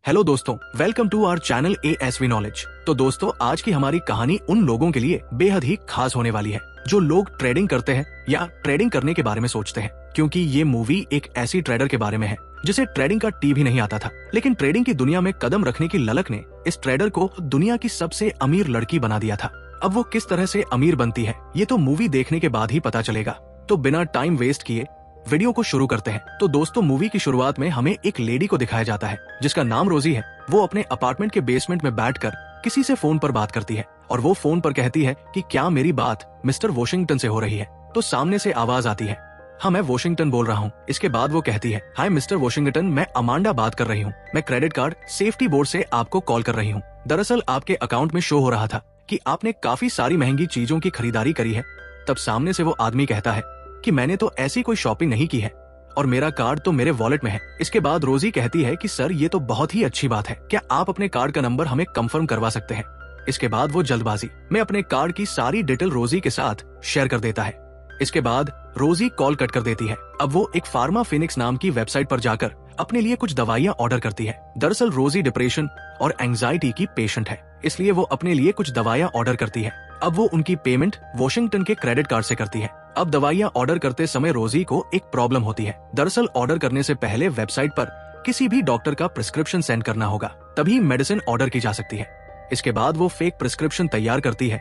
Hello दोस्तों, welcome to our channel ASV knowledge. तो दोस्तों, आज की हमारी कहानी उन लोगों के लिए बेहद ही खास होने वाली है जो लोग ट्रेडिंग करते हैं या ट्रेडिंग करने के बारे में सोचते हैं, क्योंकि ये मूवी एक ऐसी ट्रेडर के बारे में है जिसे ट्रेडिंग का टी भी नहीं आता था, लेकिन ट्रेडिंग की दुनिया में कदम रखने की ललक ने इस ट्रेडर को दुनिया की सबसे अमीर लड़की बना दिया था। अब वो किस तरह से अमीर बनती है ये तो मूवी देखने के बाद ही पता चलेगा। तो बिना टाइम वेस्ट किए वीडियो को शुरू करते हैं। तो दोस्तों, मूवी की शुरुआत में हमें एक लेडी को दिखाया जाता है जिसका नाम रोजी है। वो अपने अपार्टमेंट के बेसमेंट में बैठकर किसी से फोन पर बात करती है और वो फोन पर कहती है कि क्या मेरी बात मिस्टर वॉशिंगटन से हो रही है। तो सामने से आवाज आती है, हाँ मैं वॉशिंगटन बोल रहा हूँ। इसके बाद वो कहती है, हाय मिस्टर वॉशिंगटन, मैं अमांडा बात कर रही हूँ। मैं क्रेडिट कार्ड सेफ्टी बोर्ड से आपको कॉल कर रही हूँ। दरअसल आपके अकाउंट में शो हो रहा था कि आपने काफी सारी महंगी चीजों की खरीदारी करी है। तब सामने से वो आदमी कहता है कि मैंने तो ऐसी कोई शॉपिंग नहीं की है और मेरा कार्ड तो मेरे वॉलेट में है। इसके बाद रोजी कहती है कि सर ये तो बहुत ही अच्छी बात है, क्या आप अपने कार्ड का नंबर हमें कंफर्म करवा सकते हैं। इसके बाद वो जल्दबाजी में अपने कार्ड की सारी डिटेल रोजी के साथ शेयर कर देता है। इसके बाद रोजी कॉल कट कर देती है। अब वो एक फार्मा फिनिक्स नाम की वेबसाइट पर जाकर अपने लिए कुछ दवाइयां ऑर्डर करती है। दरअसल रोजी डिप्रेशन और एंजाइटी की पेशेंट है, इसलिए वो अपने लिए कुछ दवाइयां ऑर्डर करती है। अब वो उनकी पेमेंट वॉशिंगटन के क्रेडिट कार्ड से करती है। अब दवाइयां ऑर्डर करते समय रोजी को एक प्रॉब्लम होती है। दरअसल ऑर्डर करने से पहले वेबसाइट पर किसी भी डॉक्टर का प्रिस्क्रिप्शन सेंड करना होगा, तभी मेडिसिन ऑर्डर की जा सकती है। इसके बाद वो फेक प्रिस्क्रिप्शन तैयार करती है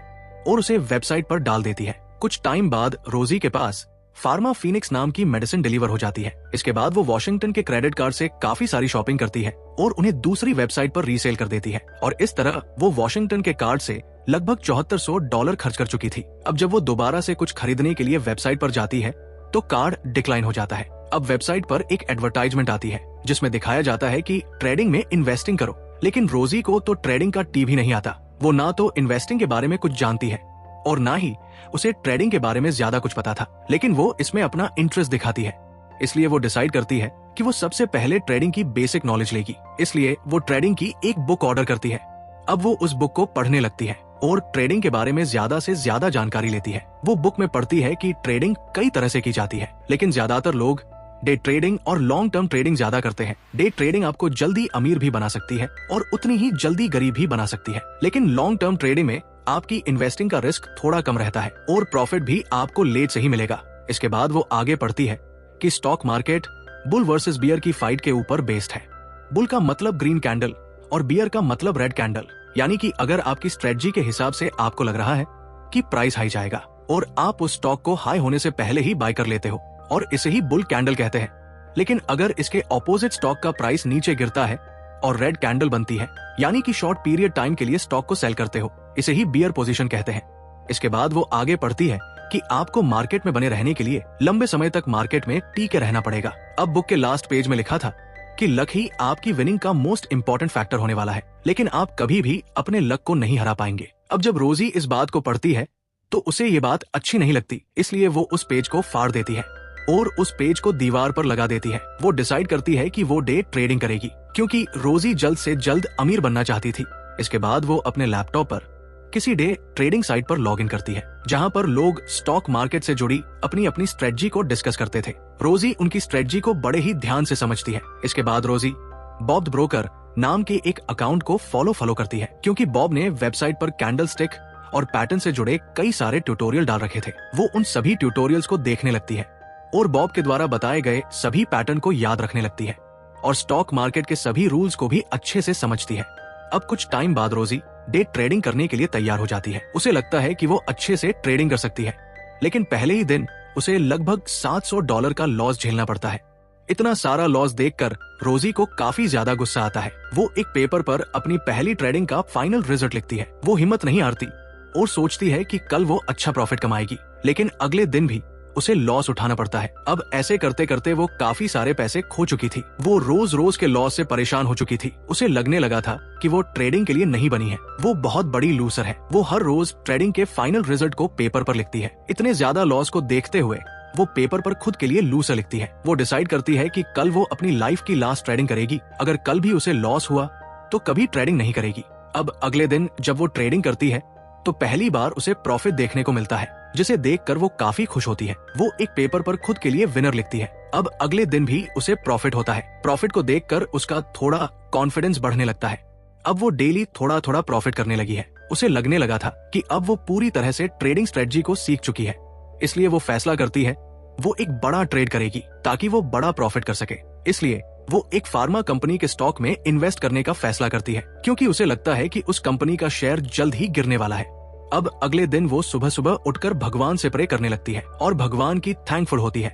और उसे वेबसाइट पर डाल देती है। कुछ टाइम बाद रोजी के पास फार्मा फिनिक्स नाम की मेडिसिन डिलीवर हो जाती है। इसके बाद वो वॉशिंगटन के क्रेडिट कार्ड से काफी सारी शॉपिंग करती है और उन्हें दूसरी वेबसाइट पर रीसेल कर देती है और इस तरह वो वॉशिंगटन के कार्ड से लगभग $7400 खर्च कर चुकी थी। अब जब वो दोबारा से कुछ खरीदने के लिए वेबसाइट पर जाती है तो कार्ड डिक्लाइन हो जाता है। अब वेबसाइट पर एक एडवर्टाइजमेंट आती है जिसमें दिखाया जाता है कि ट्रेडिंग में इन्वेस्टिंग करो, लेकिन रोजी को तो ट्रेडिंग का टी भी नहीं आता। वो ना तो इन्वेस्टिंग के बारे में कुछ जानती है और ना ही उसे ट्रेडिंग के बारे में ज्यादा कुछ पता था, लेकिन वो इसमें अपना इंटरेस्ट दिखाती है। इसलिए वो डिसाइड करती है कि वो सबसे पहले ट्रेडिंग की बेसिक नॉलेज लेगी। इसलिए वो ट्रेडिंग की एक बुक ऑर्डर करती है। अब वो उस बुक को पढ़ने लगती है और ट्रेडिंग के बारे में ज्यादा से ज्यादा जानकारी लेती है। वो बुक में पढ़ती है कि ट्रेडिंग कई तरह से की जाती है, लेकिन ज्यादातर लोग डे ट्रेडिंग और लॉन्ग टर्म ट्रेडिंग ज्यादा करते हैं। डे ट्रेडिंग आपको जल्दी अमीर भी बना सकती है और उतनी ही जल्दी गरीब भी बना सकती है, लेकिन लॉन्ग टर्म ट्रेडिंग में आपकी इन्वेस्टिंग का रिस्क थोड़ा कम रहता है और प्रॉफिट भी आपको लेट से ही मिलेगा। इसके बाद वो आगे पढ़ती है कि stock market bull versus bear की फाइट के ऊपर बेस्ड है। बुल का मतलब ग्रीन कैंडल और बियर का मतलब रेड कैंडल, यानी कि अगर आपकी स्ट्रेटजी के हिसाब से आपको लग रहा है कि प्राइस हाई जाएगा और आप उस स्टॉक को हाई होने से पहले ही बाय कर लेते हो और इसे ही बुल कैंडल कहते हैं। लेकिन अगर इसके ऑपोजिट स्टॉक का प्राइस नीचे गिरता है और रेड कैंडल बनती है, यानी कि शॉर्ट पीरियड टाइम के लिए स्टॉक को सेल करते हो, इसे ही बियर पोजीशन कहते हैं। इसके बाद वो आगे पढ़ती है कि आपको मार्केट में बने रहने के लिए लंबे समय तक मार्केट में टीके रहना पड़ेगा। अब बुक के लास्ट पेज में लिखा था कि लक ही आपकी विनिंग का मोस्ट इंपॉर्टेंट फैक्टर होने वाला है, लेकिन आप कभी भी अपने लक को नहीं हरा पाएंगे। अब जब रोजी इस बात को पढ़ती है तो उसे ये बात अच्छी नहीं लगती, इसलिए वो उस पेज को फाड़ देती है और उस पेज को दीवार पर लगा देती है। वो डिसाइड करती है कि वो डे ट्रेडिंग करेगी, क्योंकि रोजी जल्द से जल्द अमीर बनना चाहती थी। इसके बाद वो अपने लैपटॉप पर किसी डे ट्रेडिंग साइट पर लॉग इन करती है, जहां पर लोग स्टॉक मार्केट से जुड़ी अपनी अपनी स्ट्रेटजी को डिस्कस करते थे। रोजी उनकी स्ट्रेटजी को बड़े ही ध्यान से समझती है। इसके बाद रोजी बॉब द ब्रोकर नाम के एक अकाउंट को फॉलो करती है, क्योंकि बॉब ने वेबसाइट पर कैंडल स्टिक और पैटर्न से जुड़े कई सारे ट्यूटोरियल डाल रखे थे। वो उन सभी ट्यूटोरियल्स को देखने लगती है और बॉब के द्वारा बताए गए सभी पैटर्न को याद रखने लगती है और स्टॉक मार्केट के सभी रूल्स को भी अच्छे से समझती है। अब कुछ टाइम बाद रोजी डे ट्रेडिंग करने के लिए तैयार हो जाती है। उसे लगता है कि वो अच्छे से ट्रेडिंग कर सकती है, लेकिन पहले ही दिन उसे लगभग $700 का लॉस झेलना पड़ता है। इतना सारा लॉस देखकर रोजी को काफी ज्यादा गुस्सा आता है। वो एक पेपर पर अपनी पहली ट्रेडिंग का फाइनल रिजल्ट लिखती है। वो हिम्मत नहीं हारती और सोचती है कि कल वो अच्छा प्रॉफिट कमाएगी, लेकिन अगले दिन भी उसे लॉस उठाना पड़ता है। अब ऐसे करते करते वो काफी सारे पैसे खो चुकी थी। वो रोज रोज के लॉस से परेशान हो चुकी थी। उसे लगने लगा था कि वो ट्रेडिंग के लिए नहीं बनी है। वो बहुत बड़ी लूजर है। वो हर रोज ट्रेडिंग के फाइनल रिजल्ट को पेपर पर लिखती है। इतने ज्यादा लॉस को देखते हुए वो पेपर पर खुद के लिए लूजर लिखती है। वो डिसाइड करती है कि कल वो अपनी लाइफ की लास्ट ट्रेडिंग करेगी। अगर कल भी उसे लॉस हुआ तो कभी ट्रेडिंग नहीं करेगी। अब अगले दिन जब वो ट्रेडिंग करती है तो पहली बार उसे प्रॉफिट देखने को मिलता है, जिसे देखकर वो काफी खुश होती है। वो एक पेपर पर खुद के लिए विनर लिखती है अब अगले दिन भी उसे प्रॉफिट होता है। प्रॉफिट को देखकर उसका थोड़ा कॉन्फिडेंस बढ़ने लगता है। अब वो डेली थोड़ा थोड़ा प्रॉफिट करने लगी है। उसे लगने लगा था कि अब वो पूरी तरह से ट्रेडिंग स्ट्रेटजी को सीख चुकी है। इसलिए वो फैसला करती है वो एक बड़ा ट्रेड करेगी ताकि वो बड़ा प्रॉफिट कर सके। इसलिए वो एक फार्मा कंपनी के स्टॉक में इन्वेस्ट करने का फैसला करती है, क्योंकि उसे लगता है कि उस कंपनी का शेयर जल्द ही गिरने वाला है। अब अगले दिन वो सुबह सुबह उठकर भगवान से प्रे करने लगती है और भगवान की थैंकफुल होती है।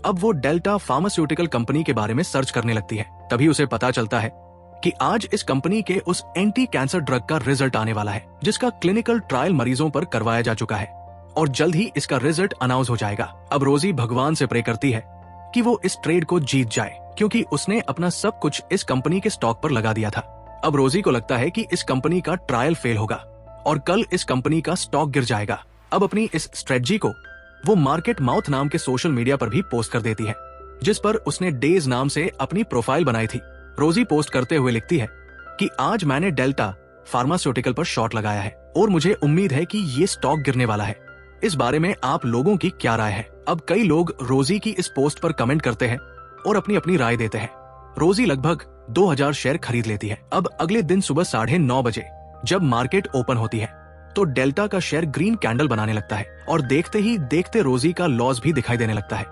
अब वो डेल्टा फार्मास्यूटिकल कंपनी के बारे में सर्च करने लगती है। तभी उसे पता चलता है कि आज इस कंपनी के उस एंटी कैंसर ड्रग का रिजल्ट आने वाला है, जिसका क्लिनिकल ट्रायल मरीजों पर करवाया जा चुका है और जल्द ही इसका रिजल्ट अनाउंस हो जाएगा। अब रोजी भगवान से प्रे करती है कि वो इस ट्रेड को जीत जाए, क्योंकि उसने अपना सब कुछ इस कंपनी के स्टॉक पर लगा दिया था। अब रोजी को लगता है कि इस कंपनी का ट्रायल फेल होगा और कल इस कंपनी का स्टॉक गिर जाएगा। अब अपनी इस स्ट्रेटजी को वो मार्केट माउथ नाम के सोशल मीडिया पर भी पोस्ट कर देती है, जिस पर उसने डेज नाम से अपनी प्रोफाइल बनाई थी। रोजी पोस्ट करते हुए लिखती है कि आज मैंने डेल्टा फार्मास्यूटिकल पर शॉट लगाया है और मुझे उम्मीद है कि ये स्टॉक गिरने वाला है। इस बारे में आप लोगों की क्या राय है? अब कई लोग रोजी की इस पोस्ट पर कमेंट करते हैं और अपनी अपनी राय देते हैं। रोजी लगभग 2000 शेयर खरीद लेती है। अब अगले दिन सुबह 9:30 बजे जब मार्केट ओपन होती है तो डेल्टा का शेयर ग्रीन कैंडल बनाने लगता है और देखते ही देखते रोजी का लॉस भी दिखाई देने लगता है।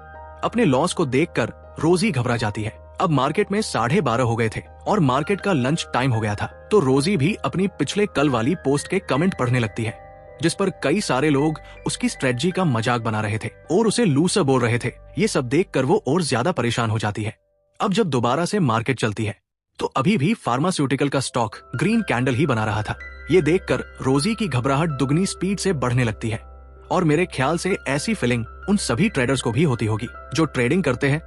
अपने लॉस को देखकर रोजी घबरा जाती है। अब मार्केट में 12:30 हो गए थे और मार्केट का लंच टाइम हो गया था, तो रोजी भी अपनी पिछले कल वाली पोस्ट के कमेंट पढ़ने लगती है, जिस पर कई सारे लोग उसकी स्ट्रेटजी का मजाक बना रहे थे और उसे लूसर बोल रहे थे। ये सब देखकर वो और ज्यादा परेशान हो जाती है। अब जब दोबारा से मार्केट चलती है तो अभी भी फार्मास्यूटिकल का स्टॉक ग्रीन कैंडल ही बना रहा था। ये देखकर रोजी की घबराहट दुगनी स्पीड से बढ़ने लगती है और मेरे ख्याल से ऐसी फीलिंग उन सभी ट्रेडर्स को भी होती होगी जो ट्रेडिंग करते हैं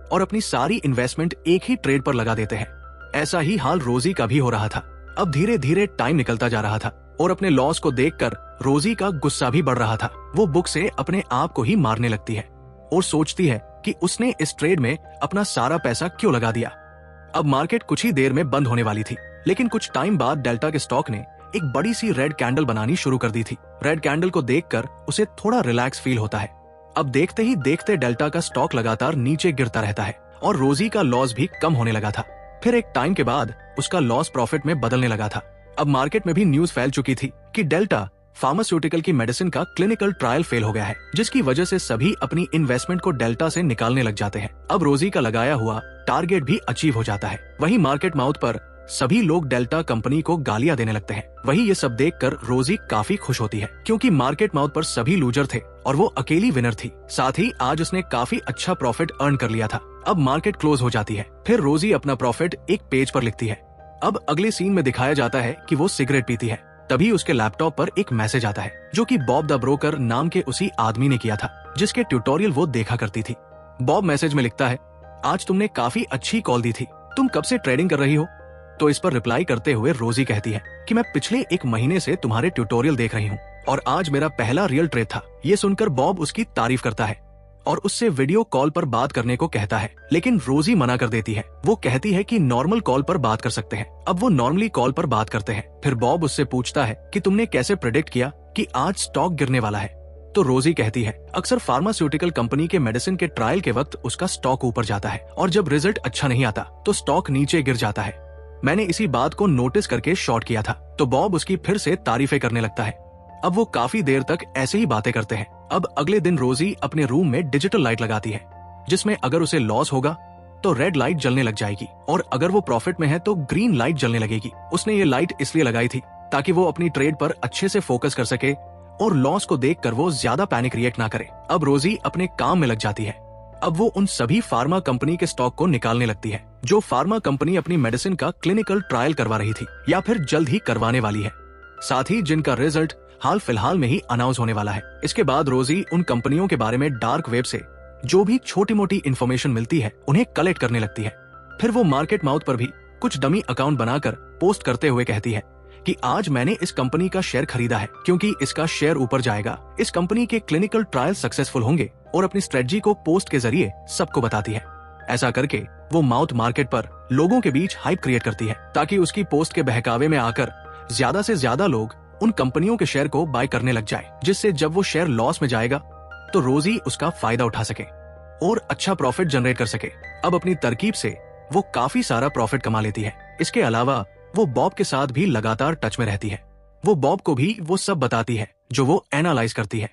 और अपनी सारी इन्वेस्टमेंट एक ही ट्रेड पर लगा देते हैं। ऐसा ही हाल रोजी का भी हो रहा था। अब धीरे धीरे टाइम निकलता जा रहा था और अपने लॉस को देखकर रोजी का गुस्सा भी बढ़ रहा था। वो बुक से अपने आप को ही मारने लगती है और सोचती है कि उसने इस ट्रेड में अपना सारा पैसा क्यों लगा दिया। अब मार्केट कुछ ही देर में बंद होने वाली थी, लेकिन कुछ टाइम बाद डेल्टा के स्टॉक ने एक बड़ी सी रेड कैंडल बनानी शुरू कर दी थी। रेड कैंडल को देखकर उसे थोड़ा रिलैक्स फील होता है। अब देखते ही देखते डेल्टा का स्टॉक लगातार नीचे गिरता रहता है और रोजी का लॉस भी कम होने लगा था। फिर एक टाइम के बाद उसका लॉस प्रॉफिट में बदलने लगा था। अब मार्केट में भी न्यूज फैल चुकी थी कि डेल्टा फार्मास्यूटिकल की मेडिसिन का क्लिनिकल ट्रायल फेल हो गया है, जिसकी वजह से सभी अपनी इन्वेस्टमेंट को डेल्टा से निकालने लग जाते हैं। अब रोजी का लगाया हुआ टारगेट भी अचीव हो जाता है। वहीं मार्केट माउथ पर सभी लोग डेल्टा कंपनी को गालियां देने लगते हैं। वहीं ये सब देखकर रोजी काफी खुश होती है, क्योंकि मार्केट माउथ पर सभी लूजर थे और वो अकेली विनर थी। साथ ही आज उसने काफी अच्छा प्रॉफिट अर्न कर लिया था। अब मार्केट क्लोज हो जाती है। फिर रोजी अपना प्रॉफिट एक पेज पर लिखती है। अब अगले सीन में दिखाया जाता है कि वो सिगरेट पीती है। तभी उसके लैपटॉप पर एक मैसेज आता है, जो कि बॉब द ब्रोकर नाम के उसी आदमी ने किया था, जिसके ट्यूटोरियल वो देखा करती थी। बॉब मैसेज में लिखता है, आज तुमने काफी अच्छी कॉल दी थी, तुम कब से ट्रेडिंग कर रही हो? तो इस पर रिप्लाई करते हुए रोजी कहती है कि मैं पिछले 1 महीने से तुम्हारे ट्यूटोरियल देख रही हूँ और आज मेरा पहला रियल ट्रेड था। ये सुनकर बॉब उसकी तारीफ करता है और उससे वीडियो कॉल पर बात करने को कहता है, लेकिन रोजी मना कर देती है। वो कहती है कि नॉर्मल कॉल पर बात कर सकते हैं। अब वो नॉर्मली कॉल पर बात करते हैं। फिर बॉब उससे पूछता है कि तुमने कैसे प्रेडिक्ट किया कि आज स्टॉक गिरने वाला है? तो रोजी कहती है, अक्सर फार्मास्यूटिकल कंपनी के मेडिसिन के ट्रायल के वक्त उसका स्टॉक ऊपर जाता है और जब रिजल्ट अच्छा नहीं आता तो स्टॉक नीचे गिर जाता है। मैंने इसी बात को नोटिस करके शॉर्ट किया था। तो बॉब उसकी फिर से तारीफें करने लगता है। अब वो काफी देर तक ऐसे ही बातें करते हैं। अब अगले दिन रोजी अपने रूम में डिजिटल लाइट लगाती है, जिसमें अगर उसे लॉस होगा तो रेड लाइट जलने लग जाएगी और अगर वो प्रॉफिट में है तो ग्रीन लाइट जलने लगेगी। उसने ये लाइट इसलिए लगाई थी ताकि वो अपनी ट्रेड पर अच्छे से फोकस कर सके और लॉस को देखकर वो ज्यादा पैनिक रिएक्ट ना करे। अब रोजी अपने काम में लग जाती है। अब वो उन सभी फार्मा कंपनी के स्टॉक को निकालने लगती है जो फार्मा कंपनी अपनी मेडिसिन का क्लिनिकल ट्रायल करवा रही थी या फिर जल्द ही करवाने वाली है, साथ ही जिनका रिजल्ट हाल फिलहाल में ही अनाउंस होने वाला है। इसके बाद रोजी उन कंपनियों के बारे में डार्क वेब से जो भी छोटी मोटी इन्फॉर्मेशन मिलती है उन्हें कलेक्ट करने लगती है। फिर वो मार्केट माउथ पर भी कुछ डमी अकाउंट बनाकर पोस्ट करते हुए कहती है कि आज मैंने इस कंपनी का शेयर खरीदा है क्योंकि इसका शेयर ऊपर जाएगा, इस कंपनी के क्लिनिकल ट्रायल सक्सेसफुल होंगे और अपनी स्ट्रेटजी को पोस्ट के जरिए सबको बताती है। ऐसा करके वो माउथ मार्केट पर लोगों के बीच हाइप क्रिएट करती है ताकि उसकी पोस्ट के बहकावे में आकर ज्यादा से ज्यादा लोग उन कंपनियों के शेयर को बाय करने लग जाए, जिससे जब वो शेयर लॉस में जाएगा तो रोजी उसका फायदा उठा सके। और अच्छा प्रॉफिट जनरेट कर सके। अब अपनी तरकीब से वो काफी सारा प्रॉफिट कमा लेती है। इसके अलावा वो बॉब के साथ भी लगातार टच में रहती है। वो बॉब को भी वो सब बताती है जो वो एनालाइज करती है,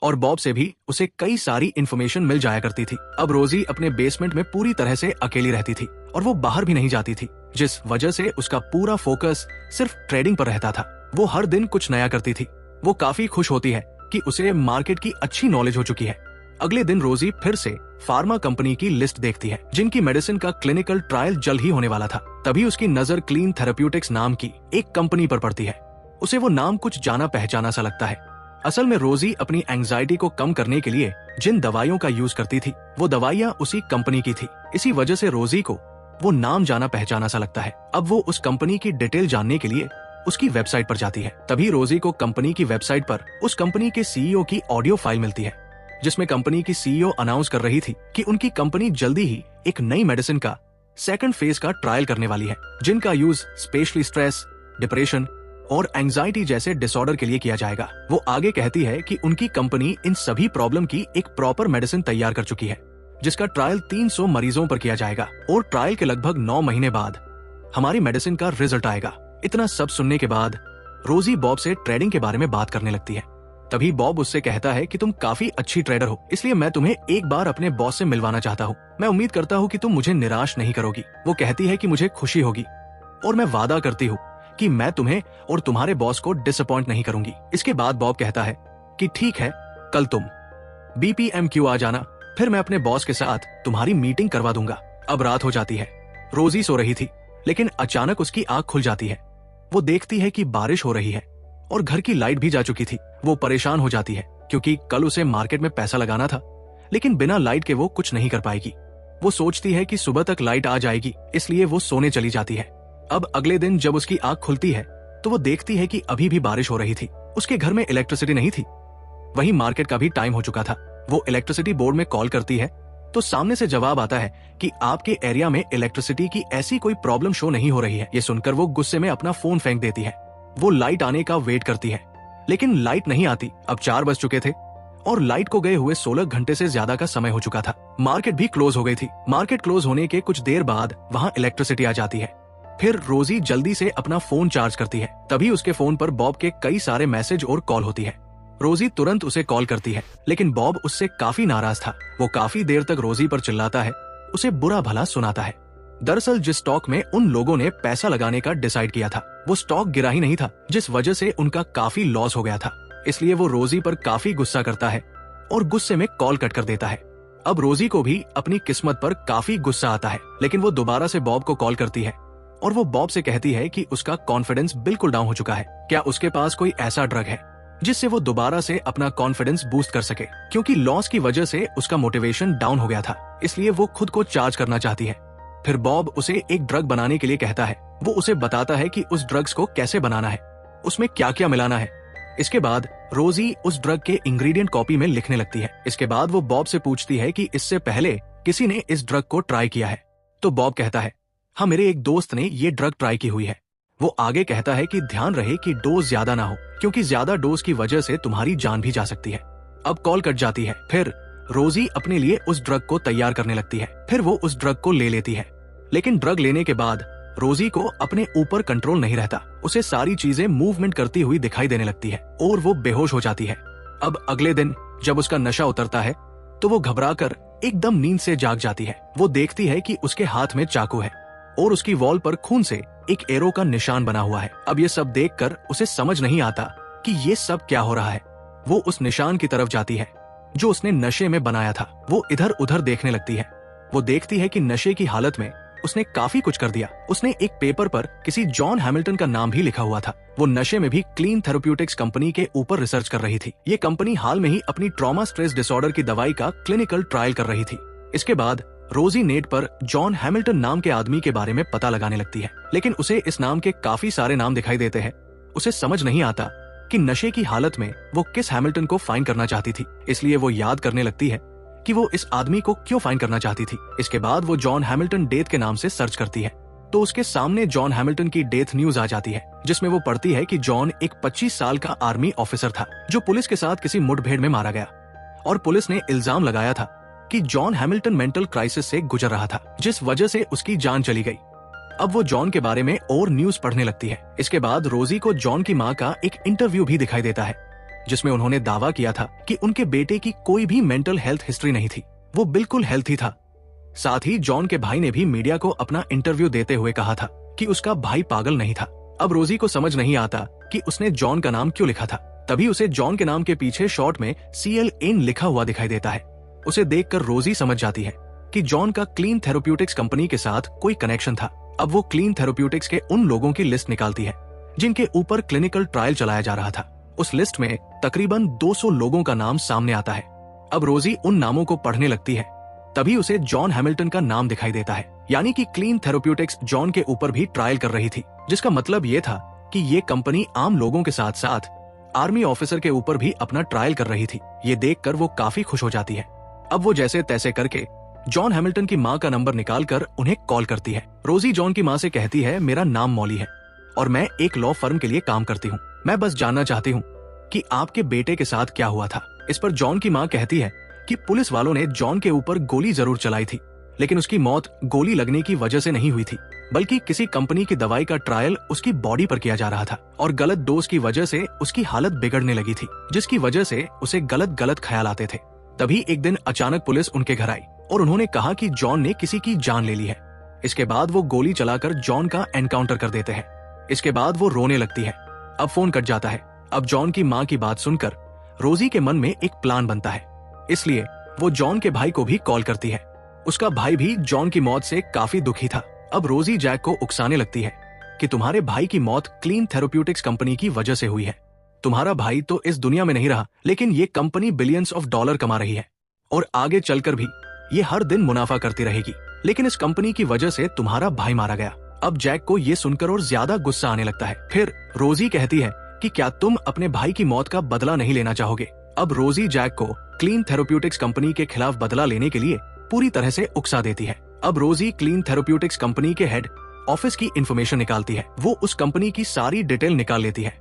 और बॉब से भी उसे कई सारी इंफॉर्मेशन मिल जाया करती थी। अब रोजी अपने बेसमेंट में पूरी तरह से अकेली रहती थी और वो बाहर भी नहीं जाती थी, जिस वजह से उसका पूरा फोकस सिर्फ ट्रेडिंग पर रहता था। वो हर दिन कुछ नया करती थी। वो काफी खुश होती है कि उसे मार्केट की अच्छी नॉलेज हो चुकी है। अगले दिन रोजी फिर से फार्मा कंपनी की लिस्ट देखती है जिनकी मेडिसिन का क्लिनिकल ट्रायल जल्द ही होने वाला था। तभी उसकी नजर क्लीन थेरेप्यूटिक्स नाम की एक कंपनी पर पड़ती है। उसे वो नाम कुछ जाना पहचाना सा लगता है। असल में रोजी अपनी एंजाइटी को कम करने के लिए जिन दवाइयों का यूज करती थी वो दवाइयां उसी कंपनी की थी। इसी वजह से रोजी को वो नाम जाना पहचाना सा लगता है। अब वो उस कंपनी की डिटेल जानने के लिए उसकी वेबसाइट पर जाती है। तभी रोजी को कंपनी की वेबसाइट पर उस कंपनी के सीईओ की ऑडियो फाइल मिलती है, जिसमें कंपनी की सीईओ अनाउंस कर रही थी कि उनकी कंपनी जल्दी ही एक नई मेडिसिन का सेकंड फेज का ट्रायल करने वाली है, जिनका यूज स्पेशली स्ट्रेस, डिप्रेशन और एंजाइटी जैसे डिसऑर्डर के लिए किया जाएगा। वो आगे कहती है कि उनकी कंपनी इन सभी प्रॉब्लम की एक प्रॉपर मेडिसिन तैयार कर चुकी है, जिसका ट्रायल 300 मरीजों पर किया जाएगा और ट्रायल के लगभग 9 महीने बाद हमारी मेडिसिन का रिजल्ट आएगा। इतना सब सुनने के बाद रोजी बॉब से ट्रेडिंग के बारे में बात करने लगती है। तभी बॉब उससे कहता है कि तुम काफी अच्छी ट्रेडर हो, इसलिए मैं तुम्हें एक बार अपने बॉस से मिलवाना चाहता हूँ। मैं उम्मीद करता हूँ कि तुम मुझे निराश नहीं करोगी। वो कहती है कि मुझे खुशी होगी और मैं वादा करती हूँ कि मैं तुम्हें और तुम्हारे बॉस को डिसअपॉइंट नहीं करूंगी। इसके बाद बॉब कहता है कि ठीक है, कल तुम BPMQ आ जाना, फिर मैं अपने बॉस के साथ तुम्हारी मीटिंग करवा दूंगा। अब रात हो जाती है। रोजी सो रही थी, लेकिन अचानक उसकी आंख खुल जाती है। वो देखती है कि बारिश हो रही है और घर की लाइट भी जा चुकी थी। वो परेशान हो जाती है क्योंकि कल उसे मार्केट में पैसा लगाना था, लेकिन बिना लाइट के वो कुछ नहीं कर पाएगी। वो सोचती है कि सुबह तक लाइट आ जाएगी, इसलिए वो सोने चली जाती है। अब अगले दिन जब उसकी आंख खुलती है तो वो देखती है कि अभी भी बारिश हो रही थी। उसके घर में इलेक्ट्रिसिटी नहीं थी। वहीं मार्केट का भी टाइम हो चुका था। वो इलेक्ट्रिसिटी बोर्ड में कॉल करती है तो सामने से जवाब आता है कि आपके एरिया में इलेक्ट्रिसिटी की ऐसी कोई प्रॉब्लम शो नहीं हो रही है। ये सुनकर वो गुस्से में अपना फोन फेंक देती है। वो लाइट आने का वेट करती है, लेकिन लाइट नहीं आती। अब 4 बज चुके थे और लाइट को गए हुए 16 घंटे से ज्यादा का समय हो चुका था। मार्केट भी क्लोज हो गई थी। मार्केट क्लोज होने के कुछ देर बाद वहाँ इलेक्ट्रिसिटी आ जाती है। फिर रोजी जल्दी से अपना फोन चार्ज करती है। तभी उसके फोन पर बॉब के कई सारे मैसेज और कॉल होती है। रोजी तुरंत उसे कॉल करती है, लेकिन बॉब उससे काफी नाराज था। वो काफी देर तक रोजी पर चिल्लाता है, उसे बुरा भला सुनाता है। दरअसल जिस स्टॉक में उन लोगों ने पैसा लगाने का डिसाइड किया था वो स्टॉक गिरा ही नहीं था, जिस वजह से उनका काफी लॉस हो गया था। इसलिए वो रोजी पर काफी गुस्सा करता है और गुस्से में कॉल कट कर देता है। अब रोजी को भी अपनी किस्मत पर काफी गुस्सा आता है, लेकिन वो दोबारा से बॉब को कॉल करती है और वो बॉब से कहती है कि उसका कॉन्फिडेंस बिल्कुल डाउन हो चुका है। क्या उसके पास कोई ऐसा ड्रग है जिससे वो दोबारा से अपना कॉन्फिडेंस बूस्ट कर सके, क्योंकि लॉस की वजह से उसका मोटिवेशन डाउन हो गया था, इसलिए वो खुद को चार्ज करना चाहती है। फिर बॉब उसे एक ड्रग बनाने के लिए कहता है। वो उसे बताता है कि उस ड्रग्स को कैसे बनाना है, उसमें क्या क्या मिलाना है। इसके बाद रोजी उस ड्रग के इंग्रेडिएंट कॉपी में लिखने लगती है। इसके बाद वो बॉब से पूछती है कि इससे पहले किसी ने इस ड्रग को ट्राई किया है। तो बॉब कहता है, हाँ, मेरे एक दोस्त ने ये ड्रग ट्राई की हुई है। वो आगे कहता है कि ध्यान रहे कि डोज ज्यादा ना हो, क्योंकि ज्यादा डोज की वजह से तुम्हारी जान भी जा सकती है। अब कॉल कट जाती है। फिर रोजी अपने लिए उस ड्रग को तैयार करने लगती है। फिर वो उस ड्रग को ले लेती है, लेकिन ड्रग लेने के बाद रोजी को अपने ऊपर कंट्रोल नहीं रहता। उसे सारी चीजें मूवमेंट करती हुई दिखाई देने लगती है और वो बेहोश हो जाती है। अब अगले दिन जब उसका नशा उतरता है तो वो घबराकर एकदम नींद से जाग जाती है। वो देखती है कि उसके हाथ में चाकू है और उसकी वॉल पर खून से एक एरो का निशान बना हुआ है। अब ये सब देखकर उसे समझ नहीं आता कि ये सब क्या हो रहा है। वो उस निशान की तरफ जाती है जो उसने नशे में बनाया था। वो इधर उधर देखने लगती है। वो देखती है कि नशे की हालत में उसने काफी कुछ कर दिया। उसने एक पेपर पर किसी जॉन हैमिल्टन का नाम भी लिखा हुआ था। वो नशे में भी क्लीन थेरेप्यूटिक्स कंपनी के ऊपर रिसर्च कर रही थी। ये कंपनी हाल में ही अपनी ट्रॉमा स्ट्रेस डिसऑर्डर की दवाई का क्लिनिकल ट्रायल कर रही थी। इसके बाद रोजी नेट पर जॉन हैमिल्टन नाम के आदमी के बारे में पता लगाने लगती है, लेकिन उसे इस नाम के काफी सारे नाम दिखाई देते हैं। उसे समझ नहीं आता कि नशे की हालत में वो किस हैमिल्टन को फाइंड करना चाहती थी, इसलिए वो याद करने लगती है कि वो इस आदमी को क्यों फाइंड करना चाहती थी। इसके बाद वो जॉन हैमिल्टन डेथ के नाम से सर्च करती है तो उसके सामने जॉन हैमिल्टन की डेथ न्यूज आ जाती है, जिसमें वो पढ़ती है कि जॉन एक 25 साल का आर्मी ऑफिसर था जो पुलिस के साथ किसी मुठभेड़ में मारा गया और पुलिस ने इल्जाम लगाया था कि जॉन हैमिल्टन मेंटल क्राइसिस से गुजर रहा था, जिस वजह से उसकी जान चली गई। अब वो जॉन के बारे में और न्यूज पढ़ने लगती है। इसके बाद रोजी को जॉन की माँ का एक इंटरव्यू भी दिखाई देता है, जिसमें उन्होंने दावा किया था कि उनके बेटे की कोई भी मेंटल हेल्थ हिस्ट्री नहीं थी, वो बिल्कुल हेल्थी था। साथ ही जॉन के भाई ने भी मीडिया को अपना इंटरव्यू देते हुए कहा था कि उसका भाई पागल नहीं था। अब रोजी को समझ नहीं आता कि उसने जॉन का नाम क्यों लिखा था। तभी उसे जॉन के नाम के पीछे शॉर्ट में CLN लिखा हुआ दिखाई देता है। उसे देखकर रोजी समझ जाती है कि जॉन का क्लीन थेरेप्यूटिक्स कंपनी के साथ कोई कनेक्शन था। अब वो क्लीन थेरेप्यूटिक्स के उन लोगों की लिस्ट निकालती है जिनके ऊपर क्लिनिकल ट्रायल चलाया जा रहा था। उस लिस्ट में तकरीबन 200 लोगों का नाम सामने आता है। अब रोजी उन नामों को पढ़ने लगती है। तभी उसे जॉन हैमिल्टन का नाम दिखाई देता है, यानी कि क्लीन थेरेप्यूटिक्स जॉन के ऊपर भी ट्रायल कर रही थी, जिसका मतलब ये था कि ये कंपनी आम लोगों के साथ साथ आर्मी ऑफिसर के ऊपर भी अपना ट्रायल कर रही थी। ये देखकर वो काफी खुश हो जाती है। अब वो जैसे तैसे करके जॉन हैमिल्टन की माँ का नंबर निकालकर उन्हें कॉल करती है। रोजी जॉन की माँ से कहती है, मेरा नाम मॉली है और मैं एक लॉ फर्म के लिए काम करती हूँ। मैं बस जानना चाहती हूँ कि आपके बेटे के साथ क्या हुआ था। इस पर जॉन की माँ कहती है कि पुलिस वालों ने जॉन के ऊपर गोली जरूर चलाई थी, लेकिन उसकी मौत गोली लगने की वजह से नहीं हुई थी, बल्कि किसी कंपनी की दवाई का ट्रायल उसकी बॉडी पर किया जा रहा था और गलत डोज की वजह से उसकी हालत बिगड़ने लगी थी, जिसकी वजह से उसे गलत गलत ख्याल आते थे। तभी एक दिन अचानक पुलिस उनके घर आई और उन्होंने कहा कि जॉन ने किसी की जान ले ली है। इसके बाद वो गोली चलाकर जॉन का एनकाउंटर कर देते हैं। इसके बाद वो रोने लगती है। अब फोन कट जाता है। अब जॉन की माँ की बात सुनकर रोजी के मन में एक प्लान बनता है, इसलिए वो जॉन के भाई को भी कॉल करती है। उसका भाई भी जॉन की मौत से काफी दुखी था। अब रोजी जैक को उकसाने लगती है कि तुम्हारे भाई की मौत क्लीन थेरेप्यूटिक्स कंपनी की वजह से हुई है। तुम्हारा भाई तो इस दुनिया में नहीं रहा, लेकिन ये कंपनी बिलियंस ऑफ डॉलर कमा रही है और आगे चलकर भी ये हर दिन मुनाफा करती रहेगी, लेकिन इस कंपनी की वजह से तुम्हारा भाई मारा गया। अब जैक को ये सुनकर और ज्यादा गुस्सा आने लगता है। फिर रोजी कहती है कि क्या तुम अपने भाई की मौत का बदला नहीं लेना चाहोगे। अब रोजी जैक को क्लीन थेरेप्यूटिक्स कंपनी के खिलाफ बदला लेने के लिए पूरी तरह से उकसा देती है। अब रोजी क्लीन थेरेप्यूटिक्स कंपनी के हेड ऑफिस की इंफॉर्मेशन निकालती है। वो उस कंपनी की सारी डिटेल निकाल लेती है,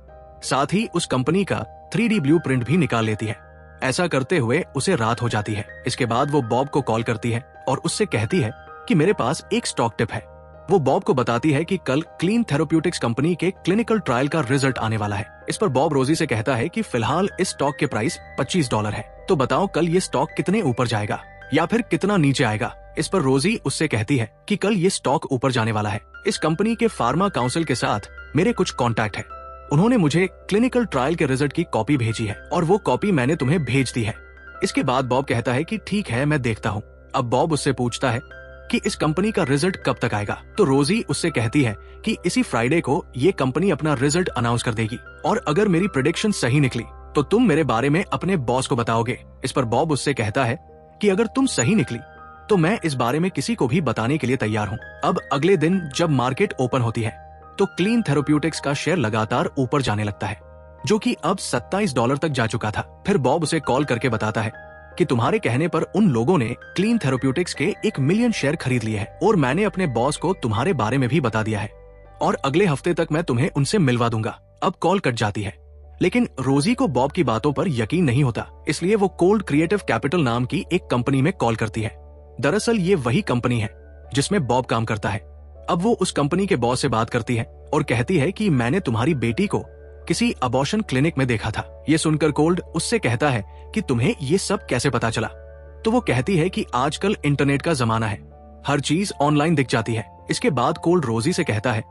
साथ ही उस कंपनी का 3D ब्लूप्रिंट भी निकाल लेती है। ऐसा करते हुए उसे रात हो जाती है। इसके बाद वो बॉब को कॉल करती है और उससे कहती है कि मेरे पास एक स्टॉक टिप है। वो बॉब को बताती है कि कल क्लीन थेरेप्यूटिक्स कंपनी के क्लिनिकल ट्रायल का रिजल्ट आने वाला है। इस पर बॉब रोजी से कहता है कि फिलहाल इस स्टॉक के प्राइस $25 है, तो बताओ कल ये स्टॉक कितने ऊपर जाएगा या फिर कितना नीचे आएगा। इस पर रोजी उससे कहती है कि कल ये स्टॉक ऊपर जाने वाला है। इस कंपनी के फार्मा काउंसिल के साथ मेरे कुछ कॉन्टैक्ट है। उन्होंने मुझे क्लिनिकल ट्रायल के रिजल्ट की कॉपी भेजी है और वो कॉपी मैंने तुम्हें भेज दी है। इसके बाद बॉब कहता है कि ठीक है, मैं देखता हूँ। अब बॉब उससे पूछता है कि इस कंपनी का रिजल्ट कब तक आएगा, तो रोजी उससे कहती है कि इसी फ्राइडे को ये कंपनी अपना रिजल्ट अनाउंस कर देगी और अगर मेरी प्रेडिक्शन सही निकली तो तुम मेरे बारे में अपने बॉस को बताओगे। इस पर बॉब उससे कहता है कि अगर तुम सही निकली तो मैं इस बारे में किसी को भी बताने के लिए तैयार हूँ। अब अगले दिन जब मार्केट ओपन होती है तो क्लीन थेरेप्यूटिक्स का शेयर लगातार ऊपर जाने लगता है, जो कि अब $27 तक जा चुका था। फिर बॉब उसे कॉल करके बताता है कि तुम्हारे कहने पर उन लोगों ने क्लीन थेरेप्यूटिक्स के 1 मिलियन शेयर खरीद लिए हैं और मैंने अपने बॉस को तुम्हारे बारे में भी बता दिया है और अगले हफ्ते तक मैं तुम्हें उनसे मिलवा दूंगा। अब कॉल कट जाती है, लेकिन रोजी को बॉब की बातों पर यकीन नहीं होता, इसलिए वो कोल्ड क्रिएटिव कैपिटल नाम की एक कंपनी में कॉल करती है। दरअसल ये वही कंपनी है जिसमें बॉब काम करता है। अब वो उस कंपनी के बॉस से बात करती है और कहती है कि मैंने तुम्हारी बेटी को किसी अबॉर्शन क्लिनिक में देखा था। ये सुनकर कोल्ड उससे कहता है कि तुम्हें ये सब कैसे पता चला। तो वो कहती है कि आजकल इंटरनेट का जमाना है, हर चीज ऑनलाइन दिख जाती है। इसके बाद कोल्ड रोजी से कहता है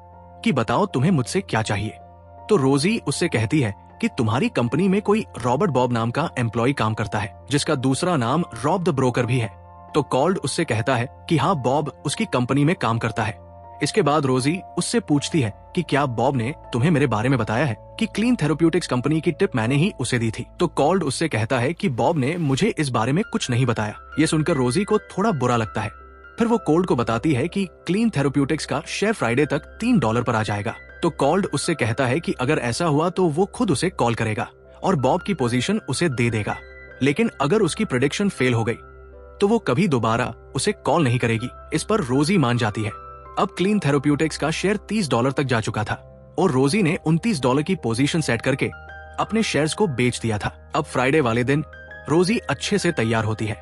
कि बताओ तुम्हें मुझसे क्या चाहिए। तो रोजी उससे कहती है कि तुम्हारी कंपनी में कोई रॉबर्ट बॉब नाम का एम्प्लॉय काम करता है, जिसका दूसरा नाम रॉब द ब्रोकर भी है। तो कोल्ड उससे कहता है कि हाँ, बॉब उसकी कंपनी में काम करता है। इसके बाद रोजी उससे पूछती है कि क्या बॉब ने तुम्हें मेरे बारे में बताया है कि क्लीन थेरेप्यूटिक्स कंपनी की टिप मैंने ही उसे दी थी। तो कोल्ड उससे कहता है कि बॉब ने मुझे इस बारे में कुछ नहीं बताया। ये सुनकर रोजी को थोड़ा बुरा लगता है। फिर वो कोल्ड को बताती है कि क्लीन थेरेप्यूटिक्स का शेयर फ्राइडे तक $3 पर आ जाएगा। तो कोल्ड उससे कहता है कि अगर ऐसा हुआ तो वो खुद उसे कॉल करेगा और बॉब की पोजीशन उसे दे देगा, लेकिन अगर उसकी प्रेडिक्शन फेल हो गई तो वो कभी दोबारा उसे कॉल नहीं करेगी। इस पर रोजी मान जाती है। अब क्लीन थेरेप्यूटिक्स का शेयर $30 तक जा चुका था और रोजी ने $29 की पोजीशन सेट करके अपने शेयर्स को बेच दिया था। अब फ्राइडे वाले दिन रोजी अच्छे से तैयार होती है,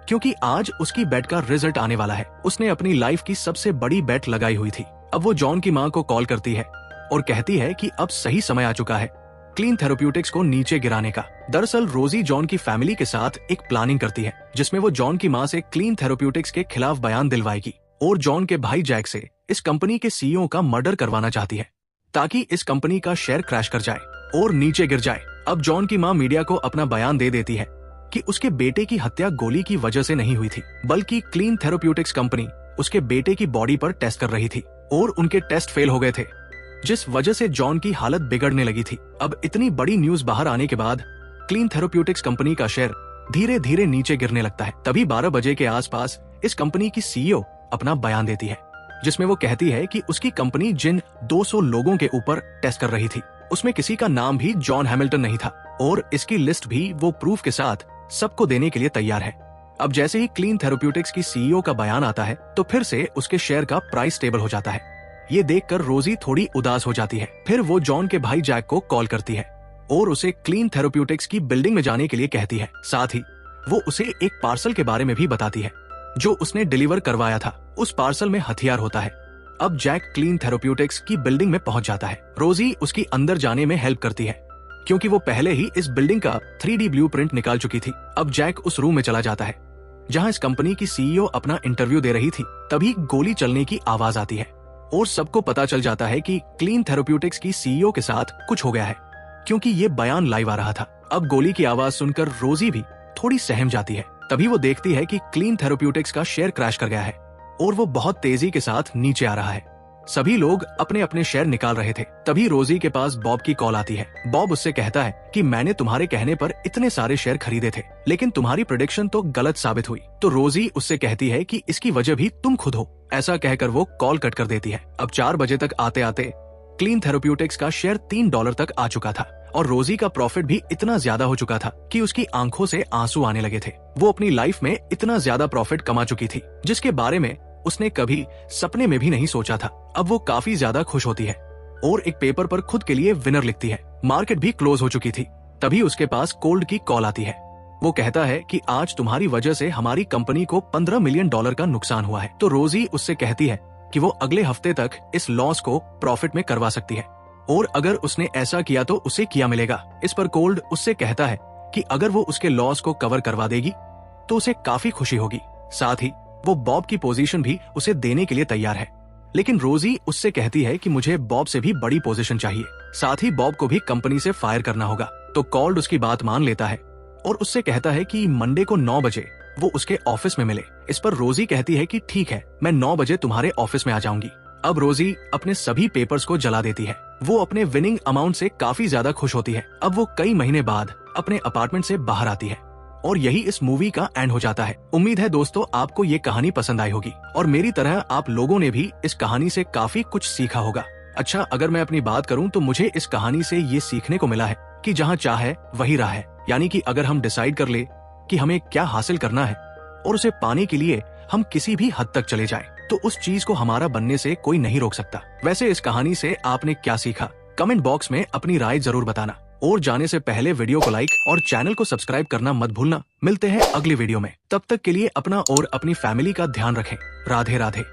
क्योंकि आज उसकी बेट का रिजल्ट आने वाला है। उसने अपनी लाइफ की सबसे बड़ी बेट लगाई हुई थी। अब वो जॉन की माँ को कॉल करती है और कहती है कि अब सही समय आ चुका है क्लीन थेरेप्यूटिक्स को नीचे गिराने का। दरअसल रोजी जॉन की फैमिली के साथ एक प्लानिंग करती है जिसमें वो जॉन की माँ से क्लीन थेरेप्यूटिक्स के खिलाफ बयान दिलवाएगी और जॉन के भाई जैक से इस कंपनी के सीईओ का मर्डर करवाना चाहती है ताकि इस कंपनी का शेयर क्रैश कर जाए और नीचे गिर जाए। अब जॉन की माँ मीडिया को अपना बयान दे देती है कि उसके बेटे की हत्या गोली की वजह से नहीं हुई थी, बल्कि क्लीन थेरेप्यूटिक्स कंपनी उसके बेटे की बॉडी पर टेस्ट कर रही थी और उनके टेस्ट फेल हो गए थे, जिस वजह से जॉन की हालत बिगड़ने लगी थी। अब इतनी बड़ी न्यूज बाहर आने के बाद क्लीन थेरेप्यूटिक्स कंपनी का शेयर धीरे धीरे नीचे गिरने लगता है। तभी 12 बजे के आसपास इस कंपनी की सीईओ अपना बयान देती है जिसमें वो कहती है कि उसकी कंपनी जिन 200 लोगों के ऊपर टेस्ट कर रही थी उसमें किसी का नाम भी जॉन हैमिल्टन नहीं था और इसकी लिस्ट भी वो प्रूफ के साथ सबको देने के लिए तैयार है। अब जैसे ही क्लीन थेरेप्यूटिक्स की सीईओ का बयान आता है तो फिर से उसके शेयर का प्राइस स्टेबल हो जाता है। ये देखकर रोजी थोड़ी उदास हो जाती है। फिर वो जॉन के भाई जैक को कॉल करती है और उसे क्लीन थेरेप्यूटिक्स की बिल्डिंग में जाने के लिए कहती है। साथ ही वो उसे एक पार्सल के बारे में भी बताती है जो उसने डिलीवर करवाया था। उस पार्सल में हथियार होता है। अब जैक क्लीन थेरेप्यूटिक्स की बिल्डिंग में पहुंच जाता है। रोजी उसकी अंदर जाने में हेल्प करती है क्योंकि वो पहले ही इस बिल्डिंग का 3D ब्लूप्रिंट निकाल चुकी थी। अब जैक उस रूम में चला जाता है जहां इस कंपनी की सीईओ अपना इंटरव्यू दे रही थी। तभी गोली चलने की आवाज आती है और सबको पता चल जाता है कि क्लीन थेरेप्यूटिक्स की सीईओ के साथ कुछ हो गया है क्योंकि ये बयान लाइव आ रहा था। अब गोली की आवाज सुनकर रोजी भी थोड़ी सहम जाती है। तभी वो देखती है कि क्लीन थेरेप्यूटिक्स का शेयर क्रैश कर गया है और वो बहुत तेजी के साथ नीचे आ रहा है। सभी लोग अपने अपने शेयर निकाल रहे थे। तभी रोजी के पास बॉब की कॉल आती है। बॉब उससे कहता है कि मैंने तुम्हारे कहने पर इतने सारे शेयर खरीदे थे लेकिन तुम्हारी प्रेडिक्शन तो गलत साबित हुई। तो रोजी उससे कहती है कि इसकी वजह भी तुम खुद हो। ऐसा कहकर वो कॉल कट कर देती है। अब 4 बजे तक आते आते क्लीन थेरेप्यूटिक्स का शेयर $3 तक आ चुका था और रोजी का प्रॉफिट भी इतना ज्यादा हो चुका था कि उसकी आंखों से आंसू आने लगे थे। वो अपनी लाइफ में इतना ज्यादा प्रॉफिट कमा चुकी थी जिसके बारे में उसने कभी सपने में भी नहीं सोचा था। अब वो काफी ज्यादा खुश होती है और एक पेपर पर खुद के लिए विनर लिखती है। मार्केट भी क्लोज हो चुकी थी। तभी उसके पास कोल्ड की कॉल आती है। वो कहता है कि आज तुम्हारी वजह से हमारी कंपनी को $15 मिलियन का नुकसान हुआ है। तो रोजी उससे कहती है कि वो अगले हफ्ते तक इस लॉस को प्रॉफिट में करवा सकती है और अगर उसने ऐसा किया तो उसे क्या मिलेगा। इस पर कोल्ड उससे कहता है कि अगर वो उसके लॉस को कवर करवा देगी तो उसे काफी खुशी होगी। साथ ही वो बॉब की पोजीशन भी उसे देने के लिए तैयार है। लेकिन रोजी उससे कहती है कि मुझे बॉब से भी बड़ी पोजीशन चाहिए। साथ ही बॉब को भी कंपनी से फायर करना होगा। तो कोल्ड उसकी बात मान लेता है और उससे कहता है कि मंडे को 9 बजे वो उसके ऑफिस में मिले। इस पर रोजी कहती है कि ठीक है, मैं 9 बजे तुम्हारे ऑफिस में आ जाऊंगी। अब रोजी अपने सभी पेपर्स को जला देती है। वो अपने विनिंग अमाउंट से काफी ज्यादा खुश होती है। अब वो कई महीने बाद अपने अपार्टमेंट से बाहर आती है और यही इस मूवी का एंड हो जाता है। उम्मीद है दोस्तों आपको ये कहानी पसंद आई होगी और मेरी तरह आप लोगों ने भी इस कहानी से काफी कुछ सीखा होगा। अच्छा, अगर मैं अपनी बात करूं तो मुझे इस कहानी से ये सीखने को मिला है कि जहाँ चाह है वही राह है। यानी कि अगर हम डिसाइड कर ले कि हमें क्या हासिल करना है और उसे पाने के लिए हम किसी भी हद तक चले जाएं, तो उस चीज को हमारा बनने से कोई नहीं रोक सकता। वैसे इस कहानी से आपने क्या सीखा, कमेंट बॉक्स में अपनी राय जरूर बताना और जाने से पहले वीडियो को लाइक और चैनल को सब्सक्राइब करना मत भूलना। मिलते हैं अगली वीडियो में। तब तक के लिए अपना और अपनी फैमिली का ध्यान रखें। राधे राधे।